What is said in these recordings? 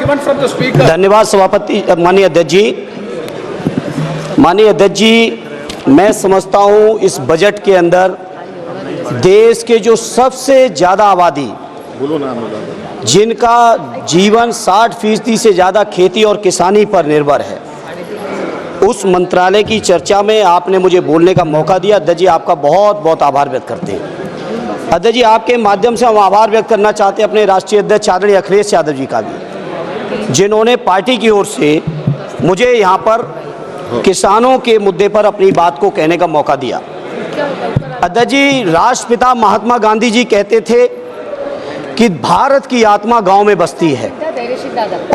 धन्यवाद सभापति माननीय अध्यक्ष जी। माननीय अध्यक्ष जी, मैं समझता हूं इस बजट के अंदर देश के जो सबसे ज़्यादा आबादी, जिनका जीवन 60% से ज़्यादा खेती और किसानी पर निर्भर है, उस मंत्रालय की चर्चा में आपने मुझे बोलने का मौका दिया। अध्यक्ष जी, आपका बहुत बहुत आभार व्यक्त करते हैं। अध्यक्ष जी, आपके माध्यम से हम आभार व्यक्त करना चाहते हैं अपने राष्ट्रीय अध्यक्ष आदरणीय अखिलेश यादव जी का भी, जिन्होंने पार्टी की ओर से मुझे यहाँ पर किसानों के मुद्दे पर अपनी बात को कहने का मौका दिया। अध्यक्ष जी, राष्ट्रपिता महात्मा गांधी जी कहते थे कि भारत की आत्मा गांव में बसती है,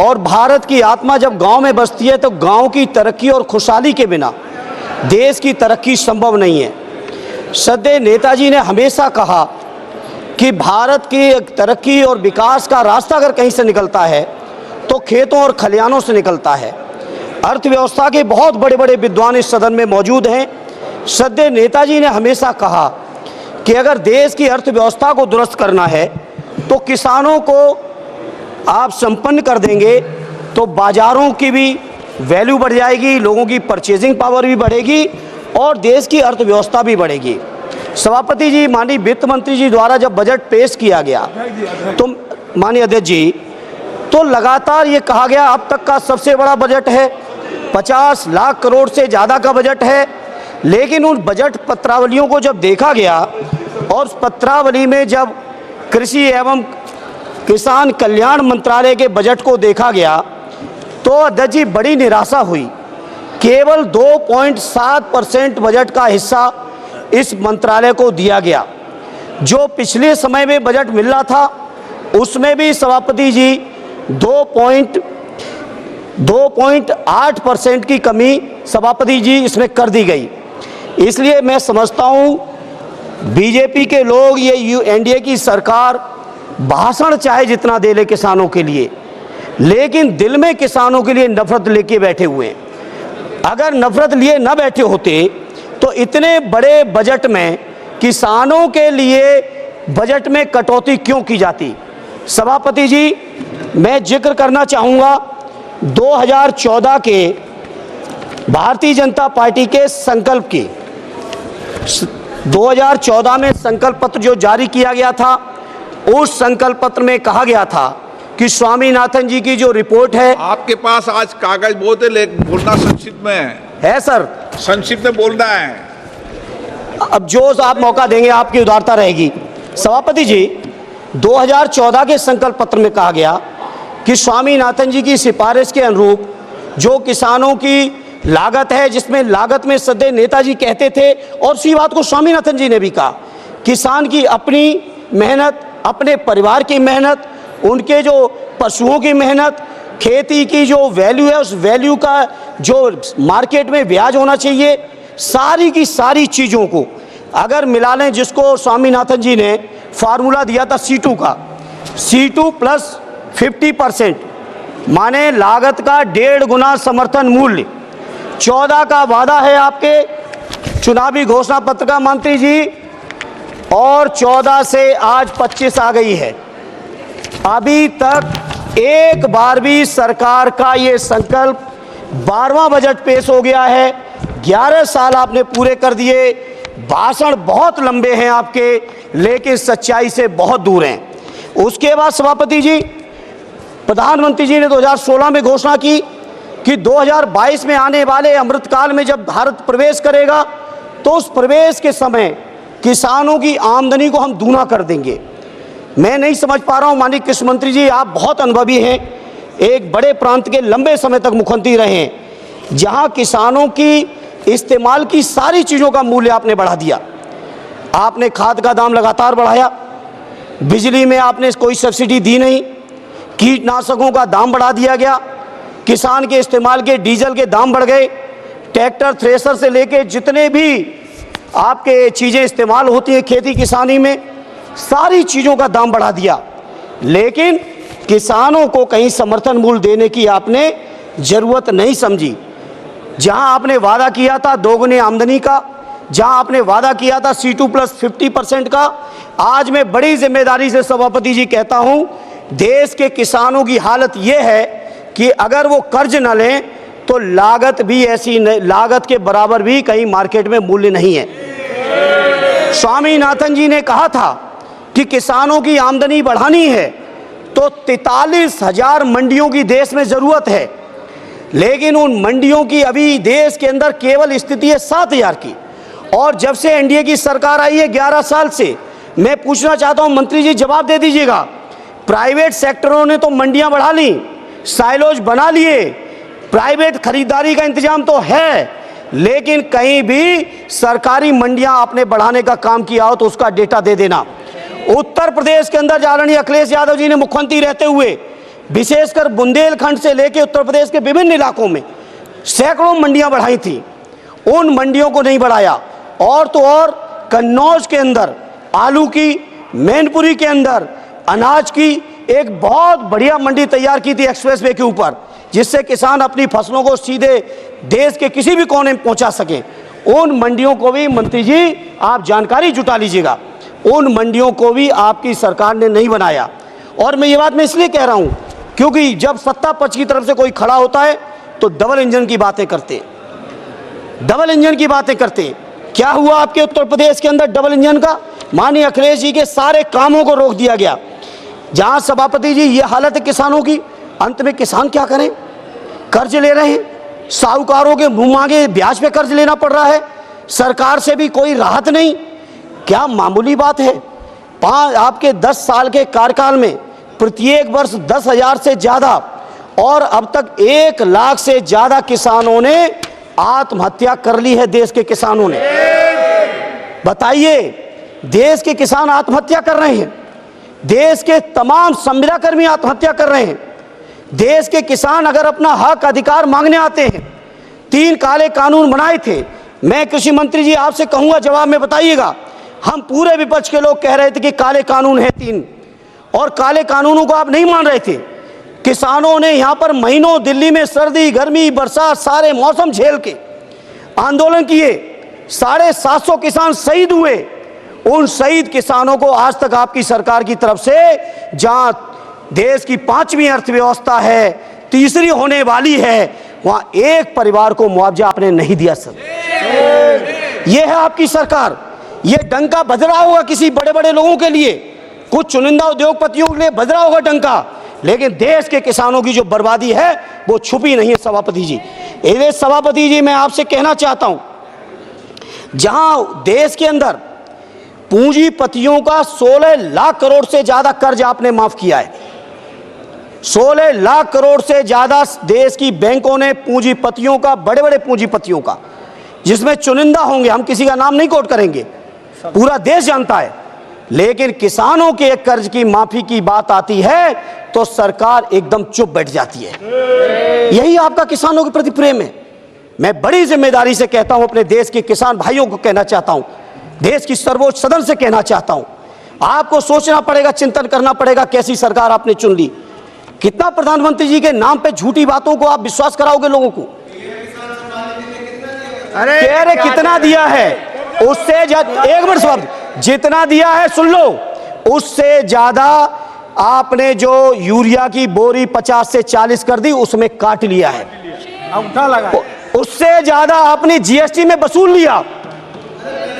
और भारत की आत्मा जब गांव में बसती है तो गांव की तरक्की और खुशहाली के बिना देश की तरक्की संभव नहीं है। श्रद्धेय नेताजी ने हमेशा कहा कि भारत की तरक्की और विकास का रास्ता अगर कहीं से निकलता है तो खेतों और खलिहानों से निकलता है। अर्थव्यवस्था के बहुत बड़े बड़े विद्वान इस सदन में मौजूद हैं। श्रद्धेय नेताजी ने हमेशा कहा कि अगर देश की अर्थव्यवस्था को दुरुस्त करना है तो किसानों को आप संपन्न कर देंगे तो बाजारों की भी वैल्यू बढ़ जाएगी, लोगों की परचेजिंग पावर भी बढ़ेगी और देश की अर्थव्यवस्था भी बढ़ेगी। सभापति जी, माननीय वित्त मंत्री जी द्वारा जब बजट पेश किया गया तो माननीय अध्यक्ष जी, तो लगातार ये कहा गया अब तक का सबसे बड़ा बजट है, 50 लाख करोड़ से ज़्यादा का बजट है। लेकिन उन बजट पत्रावलियों को जब देखा गया और उस पत्रावली में जब कृषि एवं किसान कल्याण मंत्रालय के बजट को देखा गया तो अध्यक्ष जी बड़ी निराशा हुई। केवल 2.7% बजट का हिस्सा इस मंत्रालय को दिया गया। जो पिछले समय में बजट मिल रहा था उसमें भी सभापति जी 2.8% की कमी सभापति जी इसमें कर दी गई। इसलिए मैं समझता हूँ बीजेपी के लोग, ये एनडीए की सरकार भाषण चाहे जितना दे ले किसानों के लिए, लेकिन दिल में किसानों के लिए नफरत लेके बैठे हुए हैं। अगर नफरत लिए न बैठे होते तो इतने बड़े बजट में किसानों के लिए बजट में कटौती क्यों की जाती। सभापति जी, मैं जिक्र करना चाहूँगा 2014 के भारतीय जनता पार्टी के संकल्प की, 2014 में संकल्प पत्र जो जारी किया गया था, उस संकल्प पत्र में कहा गया था कि स्वामीनाथन जी की जो रिपोर्ट है। आपके पास आज कागज बहुत है, लेकिन बोलना संक्षिप्त में है सर, संक्षिप्त में बोलना है। अब जो आप मौका देंगे आपकी उदारता रहेगी। सभापति जी, 2014 के संकल्प पत्र में कहा गया कि स्वामीनाथन जी की सिफारिश के अनुरूप जो किसानों की लागत है, जिसमें लागत में श्रद्धेय नेताजी कहते थे और उसी बात को स्वामीनाथन जी ने भी कहा, किसान की अपनी मेहनत, अपने परिवार की मेहनत, उनके जो पशुओं की मेहनत, खेती की जो वैल्यू है उस वैल्यू का जो मार्केट में ब्याज होना चाहिए, सारी की सारी चीज़ों को अगर मिला लें, जिसको स्वामीनाथन जी ने फार्मूला दिया था C2 का, C2 प्लस 50%, माने लागत का 1.5 गुना समर्थन मूल्य। 14 का वादा है आपके चुनावी घोषणा पत्र का मंत्री जी, और 14 से आज 25 आ गई है। अभी तक एक बार भी सरकार का ये संकल्प 12वां बजट पेश हो गया है। 11 साल आपने पूरे कर दिए। भाषण बहुत लंबे हैं आपके, लेकिन सच्चाई से बहुत दूर हैं। उसके बाद सभापति जी, प्रधानमंत्री जी ने 2016 में घोषणा की कि 2022 में आने वाले अमृतकाल में जब भारत प्रवेश करेगा तो उस प्रवेश के समय किसानों की आमदनी को हम दूना कर देंगे। मैं नहीं समझ पा रहा हूँ, माननीय कृषि मंत्री जी, आप बहुत अनुभवी हैं, एक बड़े प्रांत के लंबे समय तक मुख्यमंत्री रहे हैं, जहाँ किसानों की इस्तेमाल की सारी चीज़ों का मूल्य आपने बढ़ा दिया। आपने खाद का दाम लगातार बढ़ाया, बिजली में आपने कोई सब्सिडी दी नहीं, कीटनाशकों का दाम बढ़ा दिया गया, किसान के इस्तेमाल के डीजल के दाम बढ़ गए, ट्रैक्टर थ्रेसर से लेके जितने भी आपके चीज़ें इस्तेमाल होती हैं खेती किसानी में, सारी चीज़ों का दाम बढ़ा दिया। लेकिन किसानों को कहीं समर्थन मूल्य देने की आपने ज़रूरत नहीं समझी। जहां आपने वादा किया था दोगुनी आमदनी का, जहां आपने वादा किया था C2 प्लस 50% का, आज मैं बड़ी जिम्मेदारी से सभापति जी कहता हूं, देश के किसानों की हालत ये है कि अगर वो कर्ज न लें तो लागत भी ऐसी लागत के बराबर भी कहीं मार्केट में मूल्य नहीं है। स्वामीनाथन जी ने कहा था कि किसानों की आमदनी बढ़ानी है तो 43,000 मंडियों की देश में ज़रूरत है, लेकिन उन मंडियों की अभी देश के अंदर केवल स्थिति है 7,000 की। और जब से एनडीए की सरकार आई है 11 साल से, मैं पूछना चाहता हूं मंत्री जी, जवाब दे दीजिएगा, प्राइवेट सेक्टरों ने तो मंडियां बढ़ा ली, साइलोज बना लिए, प्राइवेट खरीदारी का इंतजाम तो है, लेकिन कहीं भी सरकारी मंडियां आपने बढ़ाने का काम किया हो तो उसका डेटा दे देना। उत्तर प्रदेश के अंदर आदरणीय अखिलेश यादव जी ने मुख्यमंत्री रहते हुए विशेषकर बुंदेलखंड से लेकर उत्तर प्रदेश के विभिन्न इलाकों में सैकड़ों मंडियां बढ़ाई थी, उन मंडियों को नहीं बढ़ाया। और तो और कन्नौज के अंदर आलू की, मैनपुरी के अंदर अनाज की एक बहुत बढ़िया मंडी तैयार की थी एक्सप्रेस वे के ऊपर, जिससे किसान अपनी फसलों को सीधे देश के किसी भी कोने में पहुंचा सके। उन मंडियों को भी मंत्री जी आप जानकारी जुटा लीजिएगा, उन मंडियों को भी आपकी सरकार ने नहीं बनाया। और मैं ये बात मैं इसलिए कह रहा हूं क्योंकि जब सत्ता पक्ष की तरफ से कोई खड़ा होता है तो डबल इंजन की बातें करते, डबल इंजन की बातें करते। क्या हुआ आपके उत्तर प्रदेश के अंदर डबल इंजन का? माननीय अखिलेश जी के सारे कामों को रोक दिया गया। जहां सभापति जी ये हालत है किसानों की, अंत में किसान क्या करें? कर्ज ले रहे हैं, साहूकारों के मुंह मांगे ब्याज पे कर्ज लेना पड़ रहा है, सरकार से भी कोई राहत नहीं। क्या मामूली बात है? आपके 10 साल के कार्यकाल में प्रत्येक वर्ष 10,000 से ज़्यादा और अब तक 1 लाख से ज़्यादा किसानों ने आत्महत्या कर ली है। देश के किसानों ने, बताइए, देश के किसान आत्महत्या कर रहे हैं, देश के तमाम संविदा कर्मी आत्महत्या कर रहे हैं। देश के किसान अगर अपना हक अधिकार मांगने आते हैं, 3 काले कानून बनाए थे। मैं कृषि मंत्री जी आपसे कहूंगा जवाब में बताइएगा, हम पूरे विपक्ष के लोग कह रहे थे कि काले कानून है 3, और काले कानूनों को आप नहीं मान रहे थे। किसानों ने यहां पर महीनों दिल्ली में सर्दी गर्मी बरसात सारे मौसम झेल के आंदोलन किए, 750 किसान शहीद हुए। उन शहीद किसानों को आज तक आपकी सरकार की तरफ से, जहां देश की 5वीं अर्थव्यवस्था है, तीसरी होने वाली है, वहां एक परिवार को मुआवजा आपने नहीं दिया। सर, यह है आपकी सरकार। यह डंका बज रहा होगा किसी बड़े बड़े लोगों के लिए, कुछ चुनिंदा उद्योगपतियों के लिए बज रहा होगा डंका, लेकिन देश के किसानों की जो बर्बादी है वो छुपी नहीं है। सभापति जी, इसलिए सभापति जी मैं आपसे कहना चाहता हूं, जहां देश के अंदर पूंजीपतियों का 16 लाख करोड़ से ज्यादा कर्ज आपने माफ किया है, 16 लाख करोड़ से ज्यादा देश की बैंकों ने पूंजीपतियों का, बड़े बड़े पूंजीपतियों का, जिसमें चुनिंदा होंगे, हम किसी का नाम नहीं कोट करेंगे, पूरा देश जानता है, लेकिन किसानों के कर्ज की माफी की बात आती है तो सरकार एकदम चुप बैठ जाती है। यही आपका किसानों के प्रति प्रेम है। मैं बड़ी जिम्मेदारी से कहता हूं, अपने देश के किसान भाइयों को कहना चाहता हूं, देश की सर्वोच्च सदन से कहना चाहता हूं, आपको सोचना पड़ेगा, चिंतन करना पड़ेगा कैसी सरकार आपने चुन ली। कितना प्रधानमंत्री जी के नाम पे झूठी बातों को आप विश्वास कराओगे लोगों को? अरे कितना दिया है उससे एक मिनट साहब, जितना दिया है सुन लो, उससे ज्यादा आपने जो यूरिया की बोरी 50 से 40 कर दी, उसमें काट लिया है, उठा लगा, उससे ज्यादा आपने जीएसटी में वसूल लिया।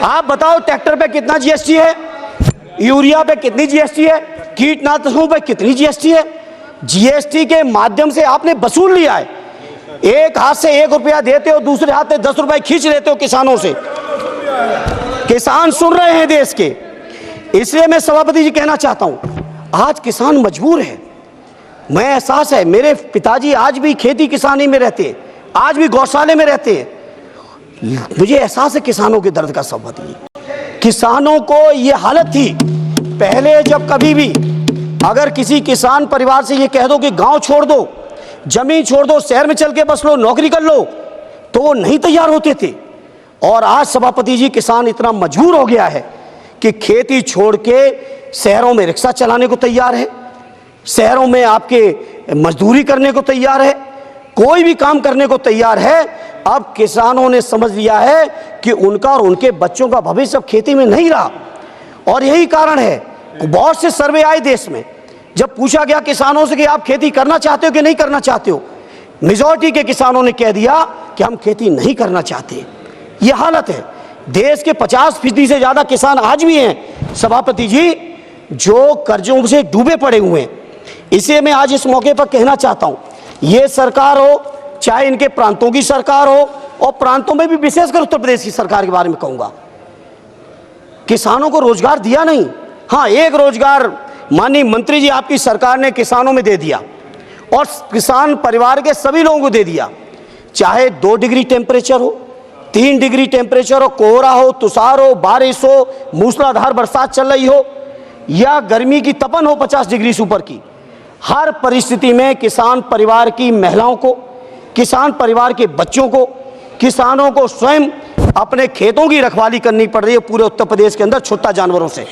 आप बताओ ट्रैक्टर पे कितना जीएसटी है, यूरिया पे कितनी जीएसटी है, कीटनाशकों पे कितनी जीएसटी है? जीएसटी के माध्यम से आपने वसूल लिया है। एक हाथ से 1 रुपया देते हो, दूसरे हाथ से 10 रुपए खींच लेते हो किसानों से। किसान सुन रहे हैं देश के, इसलिए मैं सभापति जी कहना चाहता हूं, आज किसान मजबूर है। मैं एहसास है, मेरे पिताजी आज भी खेती किसानी में रहते हैं, आज भी गौशाले में रहते हैं, मुझे एहसास है किसानों के दर्द का। सभापति जी, किसानों को ये हालत थी पहले, जब कभी भी अगर किसी किसान परिवार से ये कह दो कि गांव छोड़ दो, जमीन छोड़ दो, शहर में चल के बस लो, नौकरी कर लो, तो वो नहीं तैयार होते थे। और आज सभापति जी किसान इतना मजबूर हो गया है कि खेती छोड़ के शहरों में रिक्शा चलाने को तैयार है, शहरों में आपके मजदूरी करने को तैयार है, कोई भी काम करने को तैयार है। अब किसानों ने समझ लिया है कि उनका और उनके बच्चों का भविष्य अब खेती में नहीं रहा। और यही कारण है, बहुत से सर्वे आए देश में जब पूछा गया किसानों से कि आप खेती करना चाहते हो कि नहीं करना चाहते हो, मेजॉरिटी के किसानों ने कह दिया कि हम खेती नहीं करना चाहते। ये हालत है। देश के 50% से ज़्यादा किसान आज भी हैं सभापति जी, जो कर्जों से डूबे पड़े हुए हैं। इसे मैं आज इस मौके पर कहना चाहता हूँ, ये सरकार हो चाहे इनके प्रांतों की सरकार हो, और प्रांतों में भी विशेषकर उत्तर प्रदेश की सरकार के बारे में कहूँगा, किसानों को रोजगार दिया नहीं। हाँ, एक रोजगार माननीय मंत्री जी आपकी सरकार ने किसानों में दे दिया, और किसान परिवार के सभी लोगों को दे दिया, चाहे 2 डिग्री टेम्परेचर हो, 3 डिग्री टेम्परेचर हो, कोहरा हो, तुषार हो, बारिश हो, मूसलाधार बरसात चल रही हो, या गर्मी की तपन हो 50 डिग्री से ऊपर की, हर परिस्थिति में किसान परिवार की महिलाओं को, किसान परिवार के बच्चों को, किसानों को स्वयं अपने खेतों की रखवाली करनी पड़ रही है पूरे उत्तर प्रदेश के अंदर छुट्टा जानवरों से।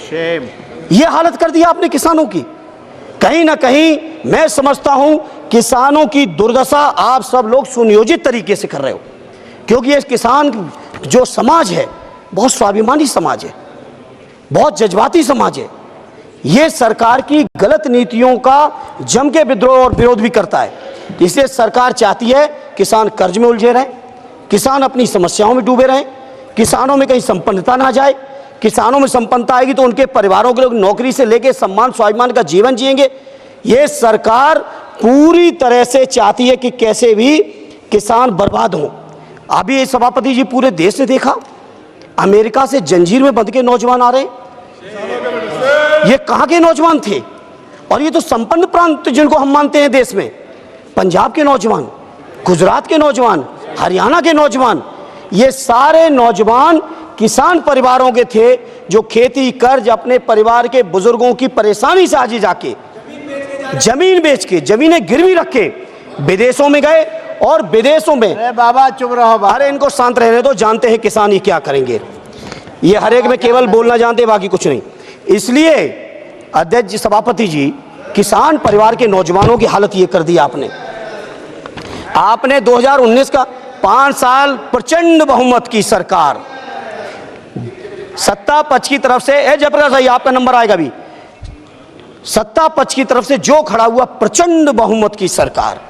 ये हालत कर दिया आपने किसानों की। कहीं ना कहीं मैं समझता हूं किसानों की दुर्दशा आप सब लोग सुनियोजित तरीके से कर रहे हो, क्योंकि ये किसान जो समाज है बहुत स्वाभिमानी समाज है, बहुत जज्बाती समाज है। ये सरकार की गलत नीतियों का जम के विद्रोह और विरोध भी करता है। इसलिए सरकार चाहती है किसान कर्ज में उलझे रहें, किसान अपनी समस्याओं में डूबे रहें, किसानों में कहीं संपन्नता ना जाए। किसानों में संपन्नता आएगी तो उनके परिवारों के लोग नौकरी से लेकर सम्मान स्वाभिमान का जीवन जिएंगे। ये सरकार पूरी तरह से चाहती है कि कैसे भी किसान बर्बाद हो। अभी सभापति जी पूरे देश ने देखा, अमेरिका से जंजीर में बंध के नौजवान आ रहे हैं। ये कहाँ के नौजवान थे? और ये तो संपन्न प्रांत जिनको हम मानते हैं देश में, पंजाब के नौजवान, गुजरात के नौजवान, हरियाणा के नौजवान, ये सारे नौजवान किसान परिवारों के थे जो खेती कर्ज अपने परिवार के बुजुर्गों की परेशानी से आगे जाके जमीन बेच के, जमीनें गिरवी रख के विदेशों में गए, और विदेशों में, अरे बाबा चुप रहो बाबा। अरे इनको शांत रहने दो, जानते हैं किसान ये क्या करेंगे। ये हर एक में केवल बोलना जानते, बाकी कुछ नहीं। इसलिए अध्यक्ष जी, सभापति जी, किसान परिवार के नौजवानों की हालत ये कर दी आपने 2019 का 5 साल प्रचंड बहुमत की सरकार, सत्ता पक्ष की तरफ से, जयप्रकाश भाई आपका नंबर आएगा अभी, सत्ता पक्ष की तरफ से जो खड़ा हुआ प्रचंड बहुमत की सरकार,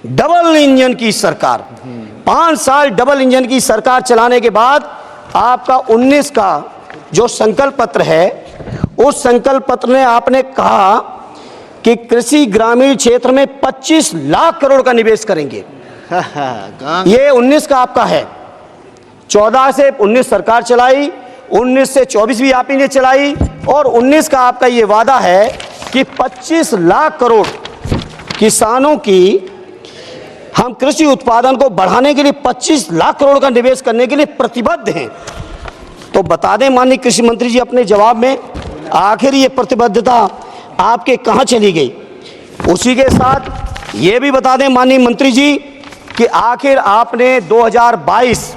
डबल इंजन की सरकार, 5 साल डबल इंजन की सरकार चलाने के बाद आपका 19 का जो संकल्प पत्र है, उस संकल्प पत्र में आपने कहा कि कृषि ग्रामीण क्षेत्र में 25 लाख करोड़ का निवेश करेंगे। ये 19 का आपका है। 14 से 19 सरकार चलाई, 19 से 24 भी आप ही ने चलाई, और 19 का आपका ये वादा है कि 25 लाख करोड़ किसानों की, हम कृषि उत्पादन को बढ़ाने के लिए 25 लाख करोड़ का निवेश करने के लिए प्रतिबद्ध हैं। तो बता दें माननीय कृषि मंत्री जी अपने जवाब में, आखिर ये प्रतिबद्धता आपके कहां चली गई? उसी के साथ ये भी बता दें माननीय मंत्री जी कि आखिर आपने 2022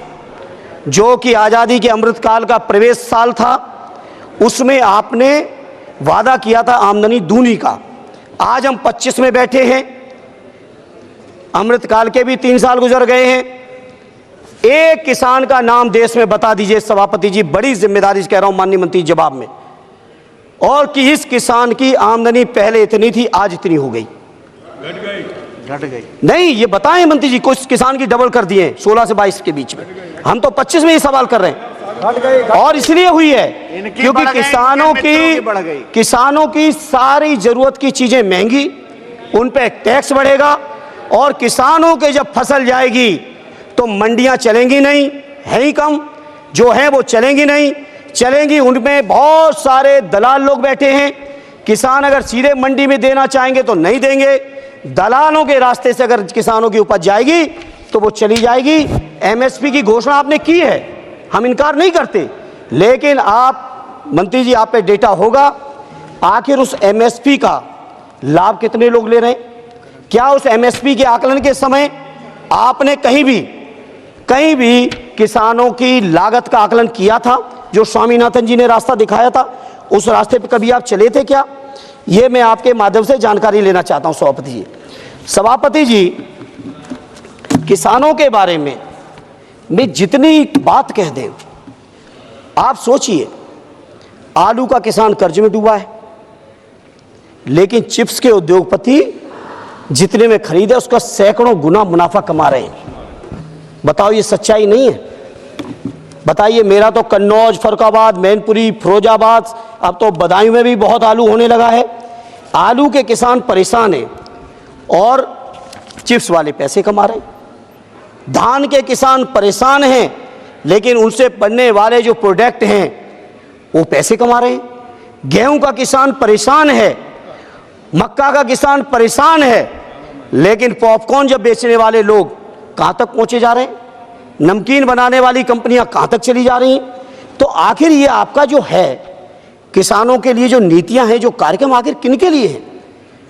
जो कि आज़ादी के अमृतकाल का प्रवेश साल था, उसमें आपने वादा किया था आमदनी दूनी का। आज हम 25 में बैठे हैं, अमृतकाल के भी 3 साल गुजर गए हैं। एक किसान का नाम देश में बता दीजिए सभापति जी, बड़ी जिम्मेदारी से कह रहा हूं माननीय मंत्री जवाब में, और कि इस किसान की आमदनी पहले इतनी थी आज इतनी हो गई, घट गई। नहीं, ये बताएं मंत्री जी, कुछ किसान की डबल कर दिए 16 से 22 के बीच में। हम तो 25 में ही सवाल कर रहे हैं, और इसलिए हुई है क्योंकि किसानों की सारी जरूरत की चीजें महंगी, उन पे टैक्स बढ़ेगा, और किसानों के जब फसल जाएगी तो मंडियां चलेंगी नहीं, है ही कम, जो है वो चलेंगी नहीं, चलेंगी उनमें बहुत सारे दलाल लोग बैठे हैं। किसान अगर सीधे मंडी में देना चाहेंगे तो नहीं देंगे, दलालों के रास्ते से अगर किसानों की उपज जाएगी तो वो चली जाएगी। एमएसपी की घोषणा आपने की है, हम इनकार नहीं करते, लेकिन आप मंत्री जी, आप पे डेटा होगा, आखिर उस एमएसपी का लाभ कितने लोग ले रहे हैं? क्या उस एमएसपी के आकलन के समय आपने कहीं भी किसानों की लागत का आकलन किया था? जो स्वामीनाथन जी ने रास्ता दिखाया था, उस रास्ते पे कभी आप चले थे क्या? ये मैं आपके माध्यम से जानकारी लेना चाहता हूं सभापति जी। सभापति जी, किसानों के बारे में मैं जितनी बात कह दें, आप सोचिए, आलू का किसान कर्ज में डूबा है, लेकिन चिप्स के उद्योगपति जितने में खरीदे उसका सैकड़ों गुना मुनाफा कमा रहे हैं। बताओ ये सच्चाई नहीं है? बताइए, मेरा तो कन्नौज, फरुखाबाद, मैनपुरी, फिरोजाबाद, अब तो बदायूं में भी बहुत आलू होने लगा है। आलू के किसान परेशान हैं और चिप्स वाले पैसे कमा रहे हैं। धान के किसान परेशान हैं लेकिन उनसे बनने वाले जो प्रोडक्ट हैं वो पैसे कमा रहे हैं। गेहूं का किसान परेशान है, मक्का का किसान परेशान है, लेकिन पॉपकॉर्न जब बेचने वाले लोग कहां तक पहुंचे जा रहे हैं? नमकीन बनाने वाली कंपनियां कहां तक चली जा रही हैं? तो आखिर ये आपका जो है किसानों के लिए जो नीतियां हैं, जो कार्यक्रम, आखिर किन के लिए हैं?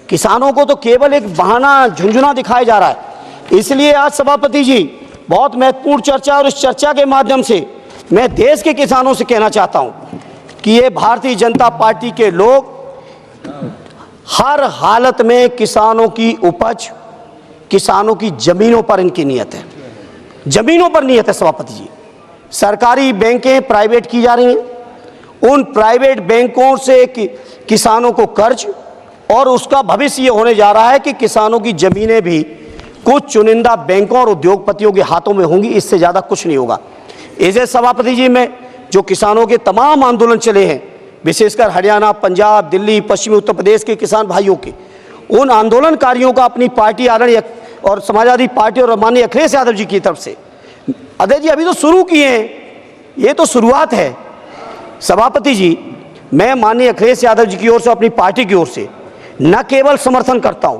किसानों को तो केवल एक बहाना, झुंझुना दिखाया जा रहा है। इसलिए आज सभापति जी, बहुत महत्वपूर्ण चर्चा, और इस चर्चा के माध्यम से मैं देश के किसानों से कहना चाहता हूं कि ये भारतीय जनता पार्टी के लोग हर हालत में किसानों की उपज, किसानों की जमीनों पर इनकी नियत है, जमीनों पर नियत है। सभापति जी, सरकारी बैंकें प्राइवेट की जा रही हैं, उन प्राइवेट बैंकों से किसानों को कर्ज, और उसका भविष्य ये होने जा रहा है कि किसानों की जमीनें भी कुछ चुनिंदा बैंकों और उद्योगपतियों के हाथों में होंगी, इससे ज़्यादा कुछ नहीं होगा। इसे सभापति जी, में जो किसानों के तमाम आंदोलन चले हैं, विशेषकर हरियाणा, पंजाब, दिल्ली, पश्चिमी उत्तर प्रदेश के किसान भाइयों के, उन आंदोलनकारियों का अपनी पार्टी आदरणीय और समाजवादी पार्टी और माननीय अखिलेश यादव जी की तरफ से, अजय जी अभी तो शुरू किए हैं, ये तो शुरुआत है। सभापति जी, मैं माननीय अखिलेश यादव जी की ओर से, अपनी पार्टी की ओर से न केवल समर्थन करता हूं,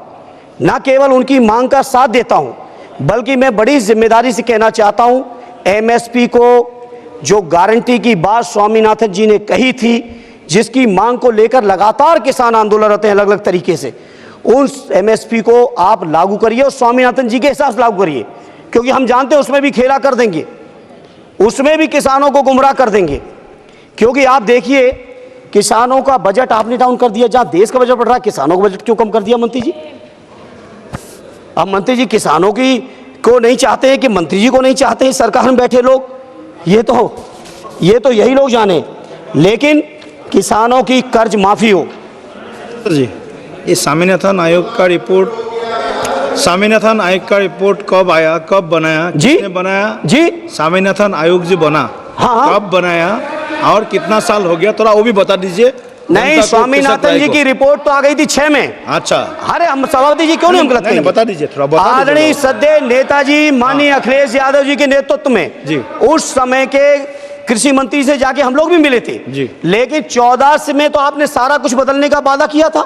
न केवल उनकी मांग का साथ देता हूं, बल्कि मैं बड़ी जिम्मेदारी से कहना चाहता हूं, एमएसपी को जो गारंटी की बात स्वामीनाथन जी ने कही थी, जिसकी मांग को लेकर लगातार किसान आंदोलनरत हैं अलग अलग तरीके से, उन एमएसपी को आप लागू करिए और स्वामीनाथन जी के हिसाब से लागू करिए, क्योंकि हम जानते हैं उसमें भी खेला कर देंगे, उसमें भी किसानों को गुमराह कर देंगे। क्योंकि आप देखिए, किसानों का बजट आपने डाउन कर दिया, जहां देश का बजट बढ़ रहा है, किसानों का बजट क्यों कम कर दिया मंत्री जी? अब मंत्री जी किसानों की को नहीं चाहते हैं कि मंत्री जी को नहीं चाहते हैं सरकार में बैठे लोग, ये तो यही लोग जाने, लेकिन किसानों की कर्ज माफी हो। जी, ये स्वामीनाथन आयोग का रिपोर्ट कब आया, कब बनाया, किसने बनाया जी? स्वामीनाथन आयोग जी बना, हाँ। कब बनाया और कितना साल हो गया, थोड़ा वो भी बता दीजिए। नहीं, स्वामीनाथन जी की रिपोर्ट तो आ गई थी 6 में। अच्छा, अरे हम सभापति जी क्यों नहीं हम गलत कहेंगे? बता दीजिए थोड़ा। आदरणीय सद्य नेताजी माननीय अखिलेश यादव जी के नेतृत्व में जी, उस समय के कृषि मंत्री से जाके हम लोग भी मिले थे जी। लेकिन 14 से में तो आपने सारा कुछ बदलने का वादा किया था।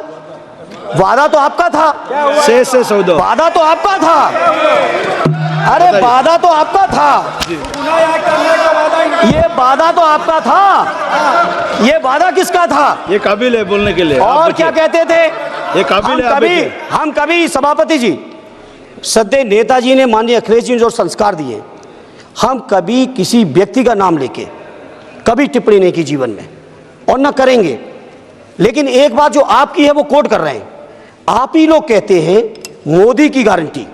वादा तो आपका था, वादा तो आपका था, अरे वादा तो आपका था, ये वादा तो आपका था, ये वादा किसका था? ये काबिल है बोलने के लिए। और क्या कहते थे? ये काबिल है। हम कभी सभापति जी, सद्य नेताजी ने माननीय अखिलेश जी ने जो संस्कार दिए, हम कभी किसी व्यक्ति का नाम लेके कभी टिप्पणी नहीं की जीवन में, और न करेंगे। लेकिन एक बात जो आपकी है वो कोट कर रहे हैं, आप ही लोग कहते हैं मोदी की गारंटी,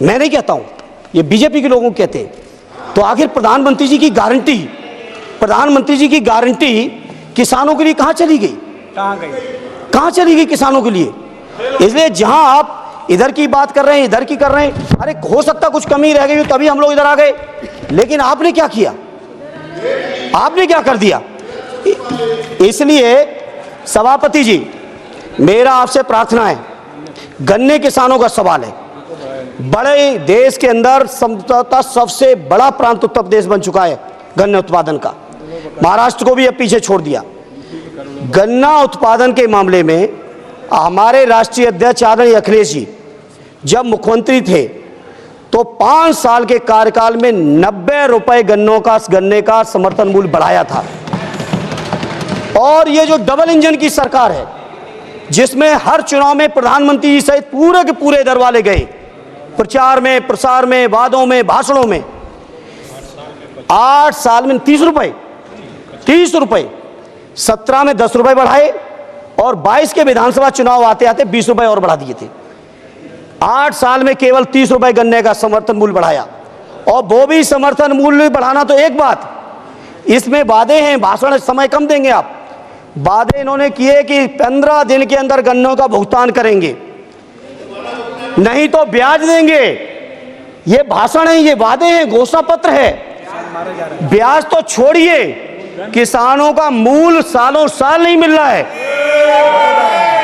मैं नहीं कहता हूं, ये बीजेपी के लोगों कहते हैं। तो आखिर प्रधानमंत्री जी की गारंटी, प्रधानमंत्री जी की गारंटी किसानों के लिए कहां चली गई? कहां चली गई किसानों के लिए? इसलिए जहां आप इधर की बात कर रहे हैं, इधर की कर रहे हैं, अरे हो सकता कुछ कमी रह गई तभी हम लोग इधर आ गए, लेकिन आपने क्या किया? आपने क्या कर दिया? इसलिए सभापति जी, मेरा आपसे प्रार्थना है, गन्ने किसानों का सवाल है, बड़े देश के अंदर सबसे बड़ा प्रांत उत्तर प्रदेश बन चुका है गन्ने उत्पादन का, महाराष्ट्र को भी अब पीछे छोड़ दिया। गन्ना उत्पादन के मामले में हमारे राष्ट्रीय अध्यक्ष आदरणीय अखिलेश जी जब मुख्यमंत्री थे तो 5 साल के कार्यकाल में 90 रुपए गन्ने का समर्थन मूल्य बढ़ाया था। और ये जो डबल इंजन की सरकार है, जिसमें हर चुनाव में प्रधानमंत्री जी सहित पूरे के पूरे दर वाले गए, प्रचार में, प्रसार में, वादों में, भाषणों में, 8 साल में 30 रुपए, 17 में 10 रुपए बढ़ाए और 22 के विधानसभा चुनाव आते आते 20 रुपए और बढ़ा दिए थे। 8 साल में केवल 30 रुपए गन्ने का समर्थन मूल्य बढ़ाया। और वो भी समर्थन मूल्य बढ़ाना तो एक बात, इसमें वादे हैं, भाषण समय कम देंगे आप, वादे इन्होंने किए कि 15 दिन के अंदर गन्नों का भुगतान करेंगे, नहीं तो ब्याज देंगे। ये भाषण है, ये वादे हैं, घोषणा पत्र है। ब्याज तो छोड़िए, किसानों का मूल सालों साल नहीं मिल रहा है,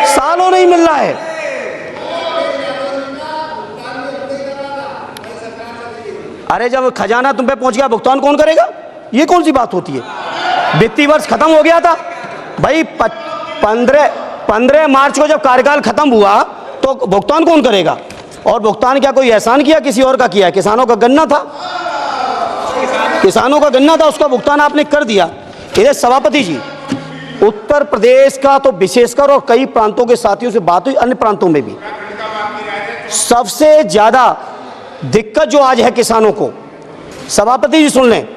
सालों नहीं मिल रहा है। अरे जब खजाना तुम पे पहुंच गया, भुगतान कौन करेगा? ये कौन सी बात होती है? वित्तीय वर्ष खत्म हो गया था भाई, 15 मार्च को जब कार्यकाल खत्म हुआ तो भुगतान कौन करेगा? और भुगतान क्या कोई एहसान किया, किसी और का किया है? किसानों का गन्ना था, किसानों का गन्ना था, उसका भुगतान आपने कर दिया। इधर सभापति जी, उत्तर प्रदेश का तो विशेषकर और कई प्रांतों के साथियों से बात हुई, अन्य प्रांतों में भी सबसे ज्यादा दिक्कत जो आज है किसानों को, सभापति जी सुन लें,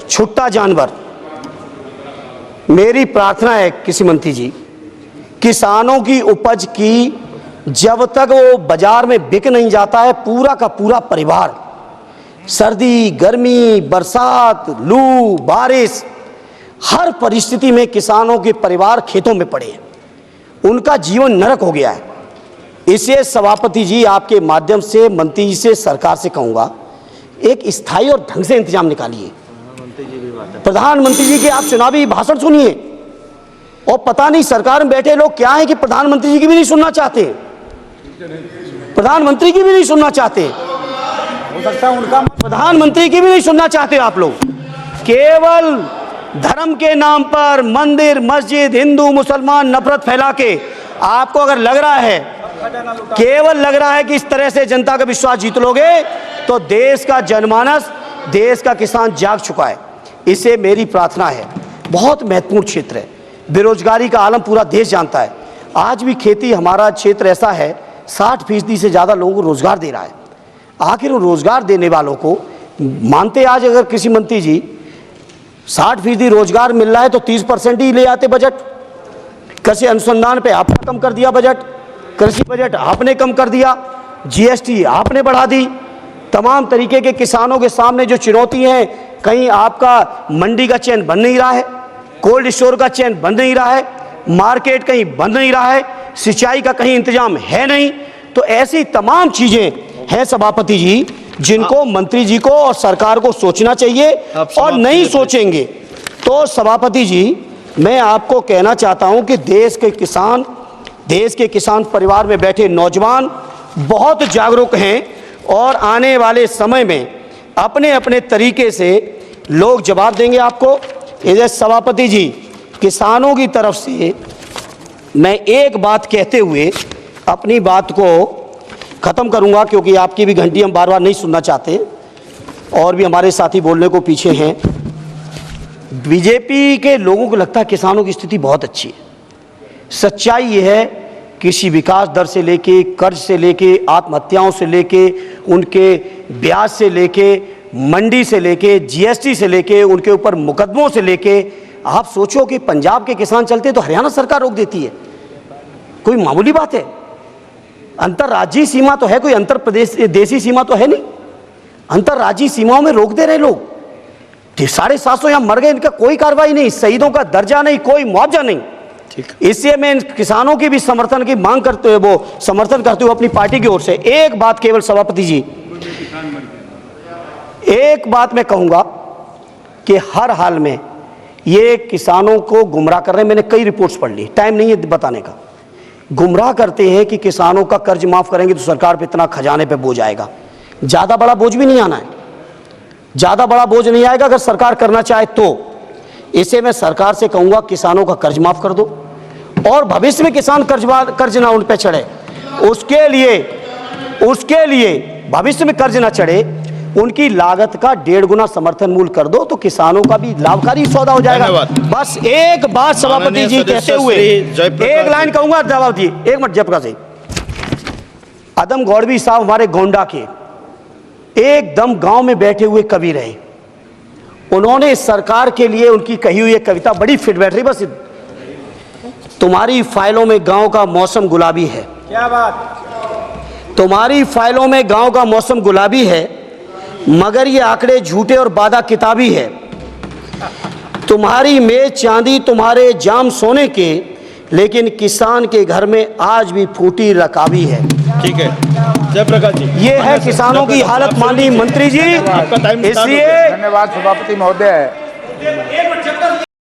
छुट्टा जानवर। मेरी प्रार्थना है कृषि मंत्री जी, किसानों की उपज की जब तक वो बाजार में बिक नहीं जाता है, पूरा का पूरा परिवार सर्दी, गर्मी, बरसात, लू, बारिश, हर परिस्थिति में किसानों के परिवार खेतों में पड़े हैं, उनका जीवन नरक हो गया है। इसलिए सभापति जी, आपके माध्यम से मंत्री जी से, सरकार से कहूंगा, एक स्थायी और ढंग से इंतजाम निकालिए। प्रधानमंत्री जी के आप चुनावी भाषण सुनिए, और पता नहीं सरकार में बैठे लोग क्या है कि प्रधानमंत्री जी की भी नहीं सुनना चाहते, प्रधानमंत्री की भी नहीं सुनना चाहते, हो सकता है उनका प्रधानमंत्री की भी नहीं सुनना चाहते आप लोग। केवल धर्म के नाम पर मंदिर, मस्जिद, हिंदू मुसलमान नफरत फैला के, आपको अगर लग रहा है, केवल लग रहा है कि इस तरह से जनता का विश्वास जीत लोगे, तो देश का जनमानस, देश का किसान जाग चुका है। इससे मेरी प्रार्थना है, बहुत महत्वपूर्ण क्षेत्र है, बेरोजगारी का आलम पूरा देश जानता है। आज भी खेती, हमारा क्षेत्र ऐसा है 60% से ज़्यादा लोगों को रोजगार दे रहा है। आखिर रोजगार देने वालों को मानते, आज अगर कृषि मंत्री जी 60% रोजगार मिल रहा है तो 30% ही ले आते बजट। कृषि अनुसंधान पे आपने कम कर दिया बजट, कृषि बजट आपने कम कर दिया, जीएसटी आपने बढ़ा दी। तमाम तरीके के किसानों के सामने जो चुनौती है, कहीं आपका मंडी का चैन बन नहीं रहा है, कोल्ड स्टोर का चैन बन नहीं रहा है, मार्केट कहीं बन नहीं रहा है, सिंचाई का कहीं इंतजाम है नहीं। तो ऐसी तमाम चीजें हैं सभापति जी, जिनको मंत्री जी को और सरकार को सोचना चाहिए, और नहीं सोचेंगे तो सभापति जी, मैं आपको कहना चाहता हूं कि देश के किसान परिवार में बैठे नौजवान बहुत जागरूक हैं, और आने वाले समय में अपने अपने तरीके से लोग जवाब देंगे आपको। इधर सभापति जी, किसानों की तरफ से मैं एक बात कहते हुए अपनी बात को ख़त्म करूंगा, क्योंकि आपकी भी घंटी हम बार बार नहीं सुनना चाहते, और भी हमारे साथी बोलने को पीछे हैं। बीजेपी के लोगों को लगता है किसानों की स्थिति बहुत अच्छी है। सच्चाई ये है, कृषि विकास दर से लेके, कर्ज से लेके, आत्महत्याओं से लेके, उनके ब्याज से लेके, मंडी से लेके, जीएसटी से लेके, उनके ऊपर मुकदमों से लेके, आप सोचो कि पंजाब के किसान चलते तो हरियाणा सरकार रोक देती है। कोई मामूली बात है? अंतर्राज्यीय सीमा तो है, कोई अंतर प्रदेश देशी सीमा तो है नहीं। अंतर्राज्यीय सीमाओं में रोक दे रहे लोग। 750 यहां मर गए, इनका कोई कार्रवाई नहीं, शहीदों का दर्जा नहीं, कोई मुआवजा नहीं। इसलिए मैं इन किसानों की भी समर्थन की मांग करते हुए, वो समर्थन करते हुए अपनी पार्टी की ओर से एक बात केवल सभापति जी, एक बात मैं कहूंगा कि हर हाल में ये किसानों को गुमराह कर रहे हैं। मैंने कई रिपोर्ट्स पढ़ ली, टाइम नहीं है बताने का। गुमराह करते हैं कि किसानों का कर्ज माफ करेंगे तो सरकार पे इतना खजाने पे बोझ आएगा। ज्यादा बड़ा बोझ भी नहीं आना है, ज्यादा बड़ा बोझ नहीं आएगा अगर सरकार करना चाहे तो। इसे मैं सरकार से कहूंगा, किसानों का कर्ज माफ कर दो, और भविष्य में किसान कर्ज ना उन पे चढ़े, उसके लिए भविष्य में कर्ज ना चढ़े, उनकी लागत का 1.5 गुना समर्थन मूल्य कर दो, तो किसानों का भी लाभकारी सौदा हो जाएगा। बस एक बात सभापति जी कहते हुए एक लाइन कहूंगा, जवाब दिए, एक मिनट जयप्रकाश जी। अदम गौड़वी साहब हमारे गोंडा के एकदम गांव में बैठे हुए कवि रहे। उन्होंने सरकार के लिए उनकी कही हुई एक कविता बड़ी फिट बैठ रही, बस तुम्हारी फाइलों में गांव का मौसम गुलाबी है। क्या बात? तुम्हारी फाइलों में गांव का मौसम गुलाबी है, मगर ये आंकड़े झूठे और वादा किताबी है। तुम्हारी मेज चांदी तुम्हारे जाम सोने के, लेकिन किसान के घर में आज भी फूटी रकाबी है। ठीक है जयप्रकाश जी, ये है किसानों की हालत माननीय मंत्री जी। आपका टाइम इसलिए धन्यवाद सभापति महोदय।